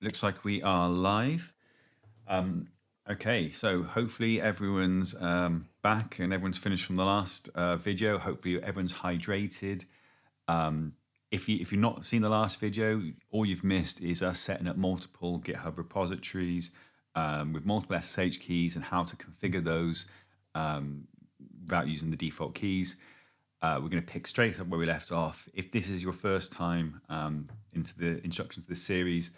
Looks like we are live. Um, okay, so hopefully everyone's back and everyone's finished from the last video. Hopefully everyone's hydrated. Um, if you've not seen the last video, all you've missed is us setting up multiple GitHub repositories with multiple SSH keys and how to configure those without using the default keys. We're going to pick straight up where we left off. If this is your first time into the instructions of this series,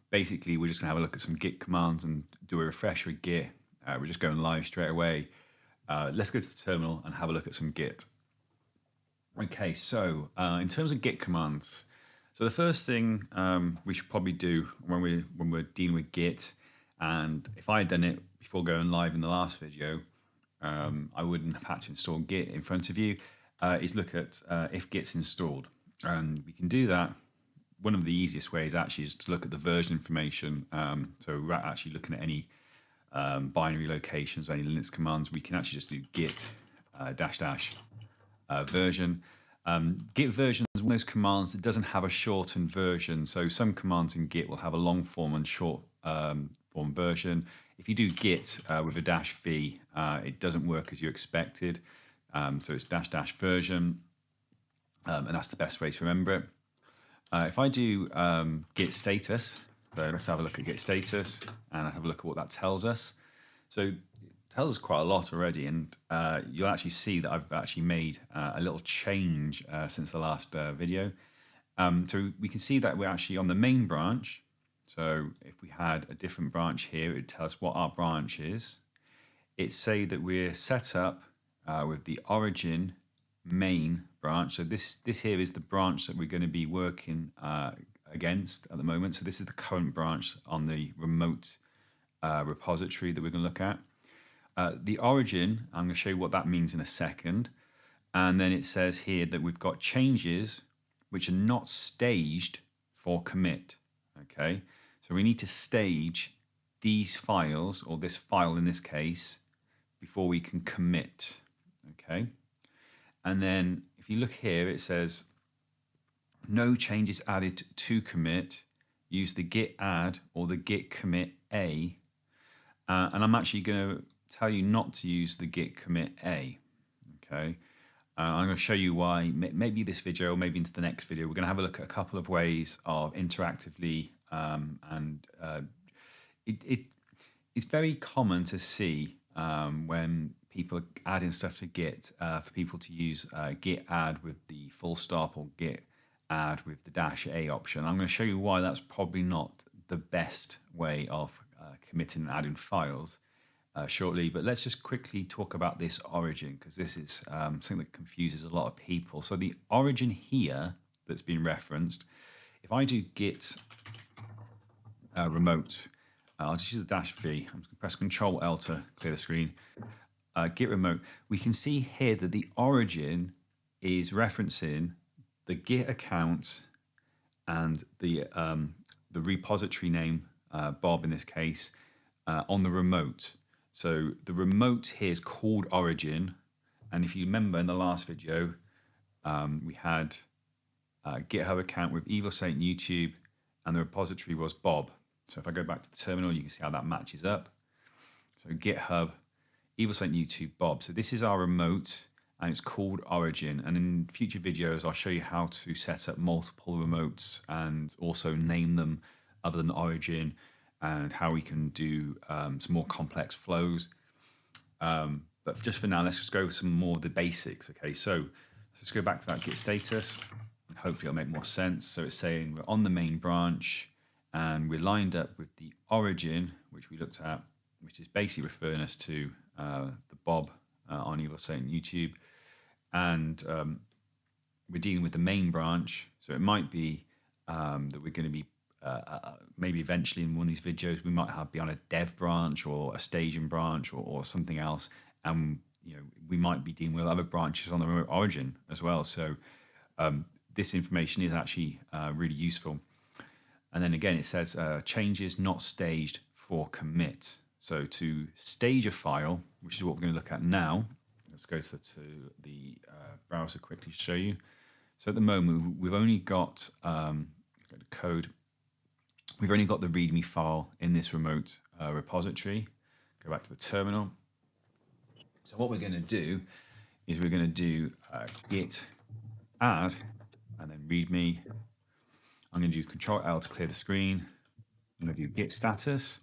basically we're just going to have a look at some Git commands and do a refresh with Git. We're just going live straight away. Let's go to the terminal and have a look at some Git. Okay, so in terms of Git commands, so the first thing we should probably do when we're dealing with Git, and if I had done it before going live in the last video, I wouldn't have had to install Git in front of you, is look at if Git's installed. And we can do that. One of the easiest ways actually is to look at the version information. So we're actually looking at any binary locations or any Linux commands. We can actually just do git -- version. Git version is one of those commands that doesn't have a shortened version. So some commands in Git will have a long form and short form version. If you do git with a -v, it doesn't work as you expected. So it's -- version, and that's the best way to remember it. If I do git status, so let's have a look at git status and let's have a look at what that tells us. So it tells us quite a lot already, and you'll actually see that I've actually made a little change since the last video. So we can see that we're actually on the main branch. So if we had a different branch here, it would tell us what our branch is. It'd say that we're set up with the origin main branch. So this here is the branch that we're going to be working against at the moment. So this is the current branch on the remote repository that we're going to look at. The origin, I'm going to show you what that means in a second. And then it says here that we've got changes which are not staged for commit. Okay, so we need to stage these files, or this file in this case, before we can commit. Okay, and then if you look here, it says no changes added to commit. Use the git add or the git commit a, and I'm actually going to tell you not to use the git commit a. Okay, I'm going to show you why. Maybe this video, or maybe into the next video, we're going to have a look at a couple of ways of interactively, it's very common to see when people are adding stuff to Git for people to use git add with the full stop or git add with the -a option. I'm going to show you why that's probably not the best way of committing and adding files shortly, but let's just quickly talk about this origin, because this is something that confuses a lot of people. So the origin here that's been referenced, if I do git remote, I'll just use the -v. I'm just going to press Control L to clear the screen. Git remote, we can see here that the origin is referencing the Git account and the repository name, Bob in this case, on the remote. So the remote here is called origin, and if you remember in the last video, we had a GitHub account with Evil Saint YouTube, and the repository was Bob. So if I go back to the terminal, you can see how that matches up. So GitHub, Evil Saint YouTube, Bob. So this is our remote, and it's called origin. And in future videos, I'll show you how to set up multiple remotes and also name them other than origin, and how we can do some more complex flows. But just for now, let's just go over some more of the basics. Okay, so let's go back to that git status, and hopefully it'll make more sense. So it's saying we're on the main branch, and we're lined up with the origin, which we looked at, which is basically referring us to the Bob on Evil Saint YouTube. And we're dealing with the main branch. So it might be that we're going to be, maybe eventually in one of these videos, we might be on a dev branch or a staging branch or something else. And we might be dealing with other branches on the remote origin as well. So this information is actually really useful. And then again, it says changes not staged for commit. So to stage a file, which is what we're going to look at now, let's go to the browser quickly to show you. So at the moment, we've only got the code we've only got the README file in this remote repository. Go back to the terminal. So what we're going to do is we're going to do git add and then README. I'm going to do Control L to clear the screen. I'm going to do git status,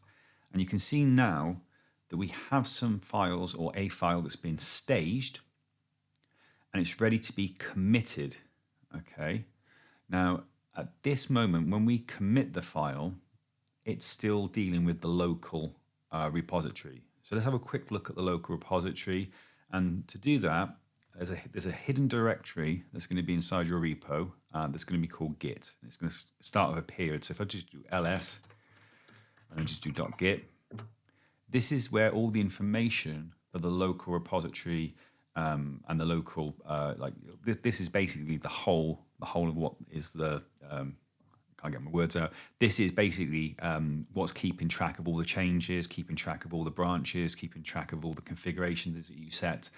and you can see now that we have some files or a file that's been staged and it's ready to be committed. Okay. Now, at this moment, when we commit the file, it's still dealing with the local repository. So let's have a quick look at the local repository. And to do that, there's a hidden directory that's going to be inside your repo that's going to be called git. It's going to start with a period. So if I just do ls and just do .git, this is where all the information for the local repository and the local this is basically the whole of what is the can't get my words out. This is basically what's keeping track of all the changes, keeping track of all the branches, keeping track of all the configurations that you set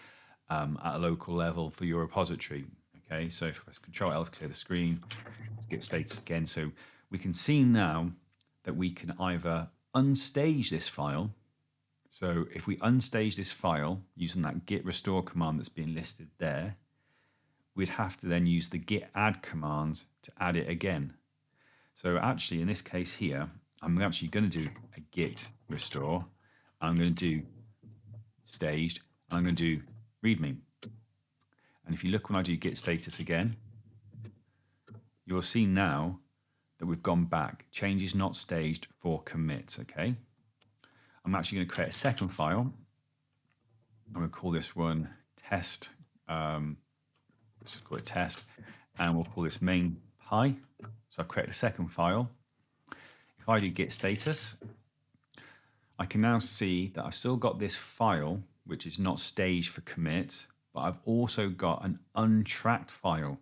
at a local level for your repository. Okay, so if I press Control L to clear the screen, let's get status again. So we can see now that we can either unstage this file. So if we unstage this file using that git restore command that's being listed there, we'd have to then use the git add command to add it again. So actually, in this case here, I'm actually going to do a git restore. I'm going to do staged. And I'm going to do readme. And if you look when I do git status again, you'll see now that we've gone back. Changes not staged for commit. Okay. I'm actually going to create a second file. I'm going to call this one test. Let's call it test, and we'll call this main pi. So I've created a second file. If I do git status, I can now see that I've still got this file, which is not staged for commit, but I've also got an untracked file,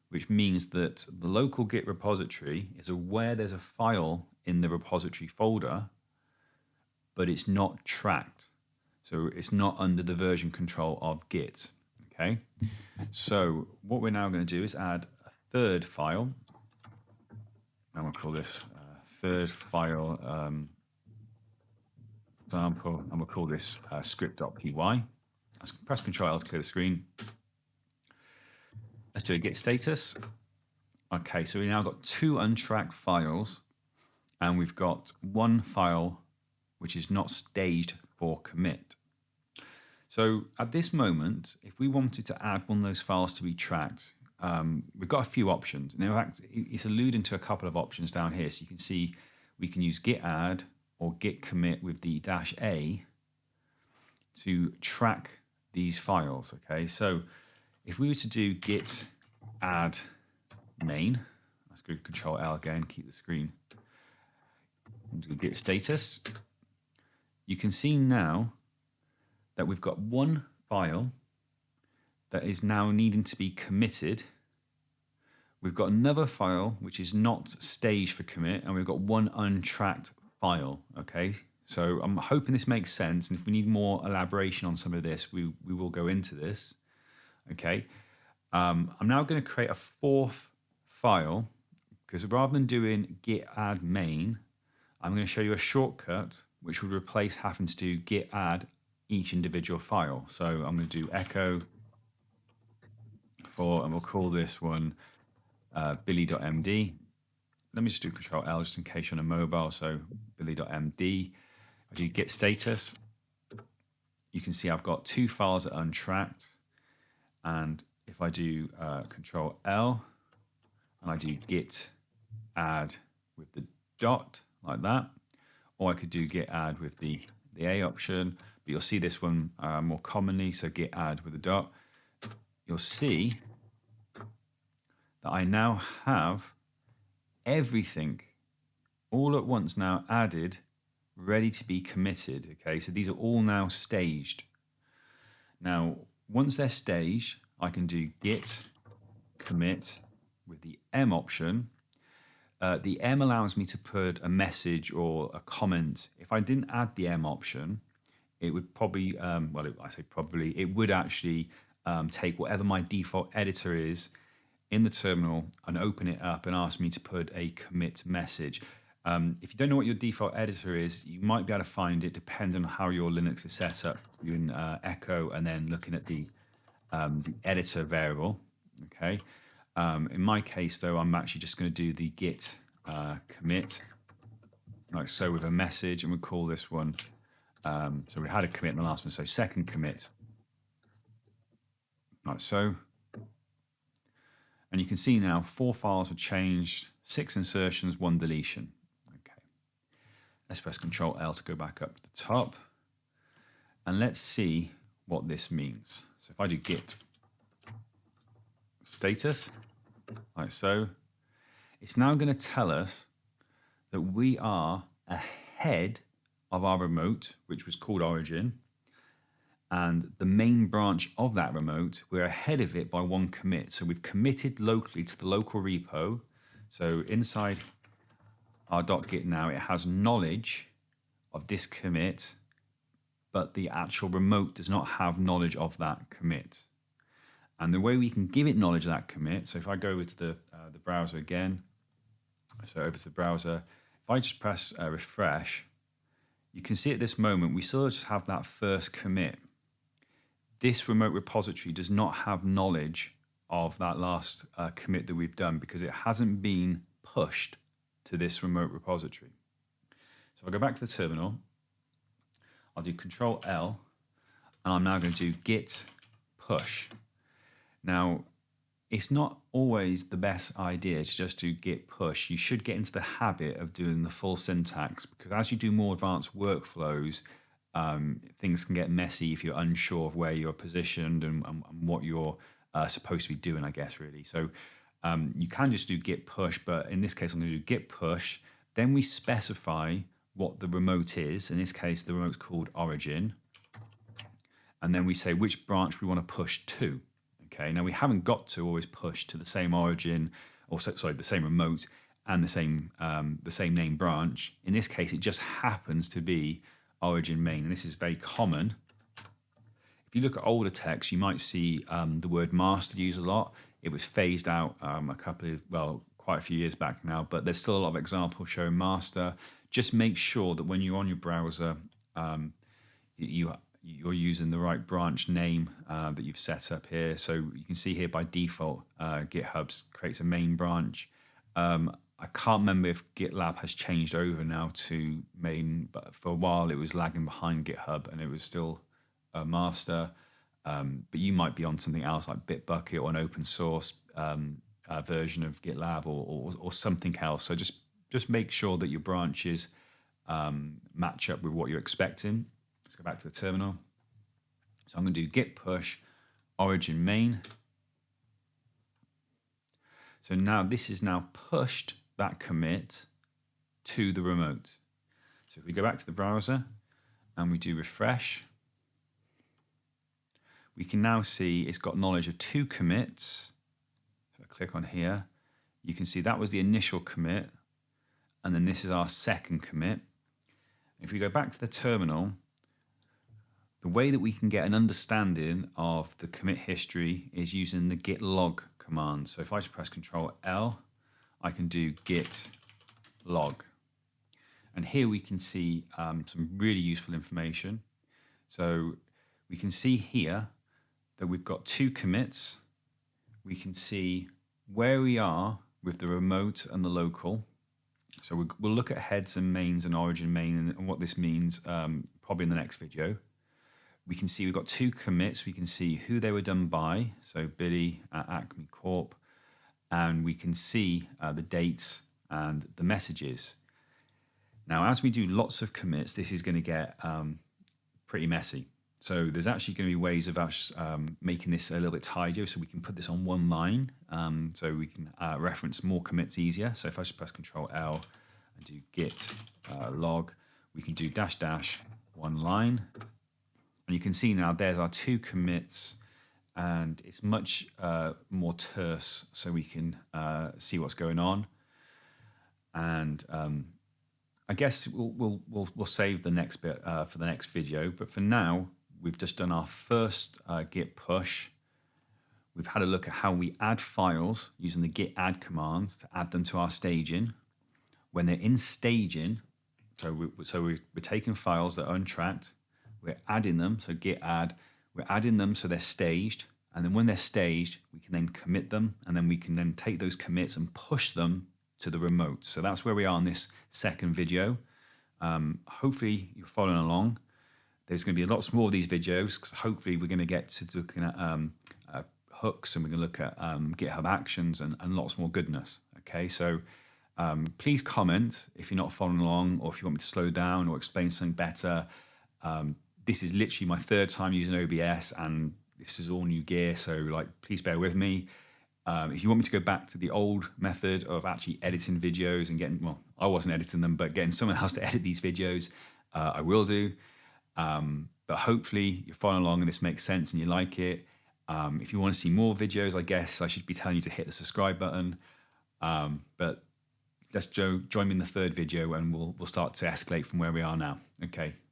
which means that the local Git repository is aware there's a file in the repository folder, but it's not tracked. So it's not under the version control of Git. Okay. So what we're now going to do is add a third file. I'm going to call this third file example. I'm going to call this script.py. Let's press Control L to clear the screen. Let's do a git status. Okay, so we now got two untracked files, and we've got one file which is not staged for commit. So at this moment, if we wanted to add one of those files to be tracked, we've got a few options. And in fact, it's alluding to a couple of options down here. So you can see we can use git add or git commit with the -a to track these files. Okay, so if we were to do git add main, let's go Control L again, keep the screen, do git status, you can see now that we've got one file that is now needing to be committed. We've got another file which is not staged for commit, and we've got one untracked file. Okay, so I'm hoping this makes sense, and if we need more elaboration on some of this, we will go into this. Okay, I'm now going to create a fourth file, because rather than doing git add main, I'm going to show you a shortcut which would replace having to do git add each individual file. So I'm going to do echo for, and we'll call this one billy.md. Let me just do Control L just in case you're on a mobile. So billy.md. I do git status. You can see I've got two files that are untracked. And if I do Control L and I do git add with the dot like that, or I could do git add with the A option, but you'll see this one more commonly. So git add with a dot. You'll see that I now have everything all at once now added, ready to be committed. Okay, so these are all now staged. Now, once they're staged, I can do git commit with the M option. The M allows me to put a message or a comment. If I didn't add the M option, it would probably, it would actually take whatever my default editor is in the terminal and open it up and ask me to put a commit message. If you don't know what your default editor is, you might be able to find it depending on how your Linux is set up. You can echo and then looking at the editor variable. Okay. In my case, though, I'm actually just going to do the git commit, like so, with a message, and we'll call this one. So we had a commit in the last one, so second commit, like so. And you can see now 4 files were changed, 6 insertions, 1 deletion. Okay. Let's press Control L to go back up to the top. And let's see what this means. So if I do git status, like so, it's now going to tell us that we are ahead of our remote, which was called origin, and the main branch of that remote, we're ahead of it by 1 commit. So we've committed locally to the local repo. So inside our .git now, it has knowledge of this commit, but the actual remote does not have knowledge of that commit. And the way we can give it knowledge of that commit, so if I go over to the browser again, so over to the browser, if I just press refresh, you can see at this moment, we still just have that first commit. This remote repository does not have knowledge of that last commit that we've done because it hasn't been pushed to this remote repository. So I'll go back to the terminal. I'll do Control L, and I'm now going to do git push. Now, it's not always the best idea to just do git push. You should get into the habit of doing the full syntax, because as you do more advanced workflows, things can get messy if you're unsure of where you're positioned and what you're supposed to be doing, I guess, really. So you can just do git push, but in this case, I'm going to do git push. Then we specify what the remote is. In this case, the remote's called origin. And then we say which branch we want to push to. Okay, now we haven't got to always push to the same origin, or sorry, the same remote and the same name branch. In this case, it just happens to be origin main, and this is very common. If you look at older text, you might see the word master used a lot. It was phased out quite a few years back now, but there's still a lot of examples showing master. Just make sure that when you're on your browser, you're using the right branch name that you've set up here. So you can see here by default, GitHub creates a main branch. I can't remember if GitLab has changed over now to main, but for a while it was lagging behind GitHub and it was still a master. But you might be on something else like Bitbucket or an open source version of GitLab or something else. So just make sure that your branches match up with what you're expecting. Let's go back to the terminal. So I'm going to do git push origin main. So now this is now pushed that commit to the remote. So if we go back to the browser and we do refresh, we can now see it's got knowledge of 2 commits. So I click on here. You can see that was the initial commit, and then this is our second commit. If we go back to the terminal, the way that we can get an understanding of the commit history is using the git log command. So if I just press Control L, I can do git log. And here we can see some really useful information. So we can see here that we've got 2 commits. We can see where we are with the remote and the local. So we'll look at heads and mains and origin main and what this means probably in the next video. We can see we've got 2 commits. We can see who they were done by. So Billy at Acme Corp. And we can see the dates and the messages. Now, as we do lots of commits, this is going to get pretty messy. So there's actually going to be ways of us making this a little bit tidier, so we can put this on one line, so we can reference more commits easier. So if I just press Control L and do git log, we can do -- one line. And you can see now there's our 2 commits, and it's much more terse, so we can see what's going on. And I guess we'll save the next bit for the next video. But for now, we've just done our first git push. We've had a look at how we add files using the git add command to add them to our staging. when they're in staging, we're taking files that are untracked, we're adding them, so git add, we're adding them so they're staged, and then when they're staged, we can then commit them, and then we can then take those commits and push them to the remote. So that's where we are in this second video. Hopefully you're following along. There's going to be lots more of these videos, because hopefully we're going to get to looking at hooks, and we're going to look at GitHub Actions and lots more goodness. Okay, so please comment if you're not following along, or if you want me to slow down or explain something better. This is literally my third time using OBS, and this is all new gear, so like, please bear with me. If you want me to go back to the old method of actually editing videos and getting, well, I wasn't editing them, but getting someone else to edit these videos, I will do. But hopefully you're following along and this makes sense and you like it. If you want to see more videos, I guess I should be telling you to hit the subscribe button. But let's join me in the third video, and we'll start to escalate from where we are now. Okay.